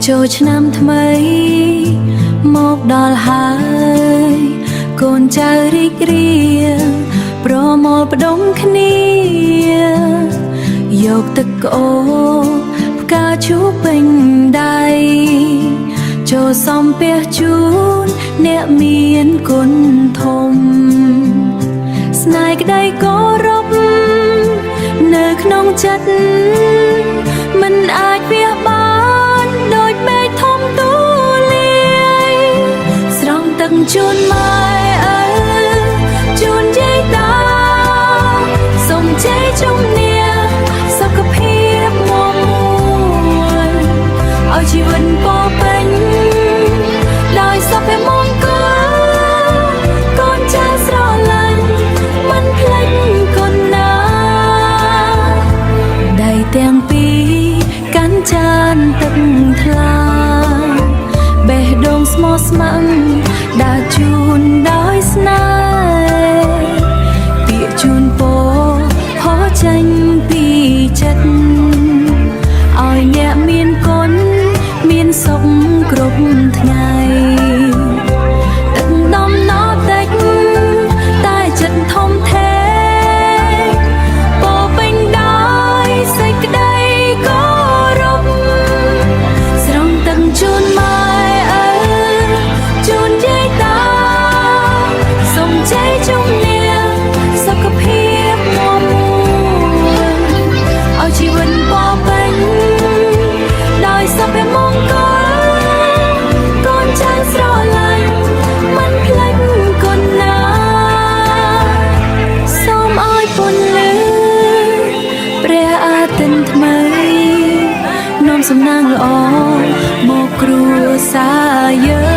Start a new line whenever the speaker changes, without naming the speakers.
ចូលឆ្នាំថ្មីមកដល់ហើយកូនចៅរីករាយប្រមូលផ្ដុំគ្នាយកទឹកក្អូរផ្កាឈូកពេញដៃចូលសំពះជូនអ្នកមានគុណធំស្នេហ៍ក្តីគោរពនៅក្នុងចិត្តមិនអាចវាបានដូចមេឃធំទូលាយស្រង់ទឹកជូនម៉ែឪជូនយាយតាសូមជ័យជំនះសុខភាពមាំមួនឲ្យជីវិតពោរពេញដោយសុភមង្គលកូនចៅស្រឡាញ់មិនភ្លេចគុណណាដៃទាំងពីរកាន់ចានទឹកថ្លាបេះដូងស្មោះស្ម័គ្រដើរជូនដោយស្នេហ៍ពាក្យជូនពរហោចេញពីចិត្តឲ្យអ្នកមានគុណមានសុខគ្រប់ថ្ងៃទឹកដំណរតិចតែចិត្តធំធេងពោពេញដោយសេចក្តីគោរពស្រង់ទឹកជូនម៉ែឪជូនយាយតាសូមជ័យជំនះសុខភាពមាំមួនឲ្យជីវិតពោពេញដោយសុភមង្គលកូនចៅស្រឡាញ់មិនភ្លេចគុណណាសូមឲ្យពន្លឺព្រះអាទិត្យថ្មីនាំសំណាងល្អមកគ្រួសារយើង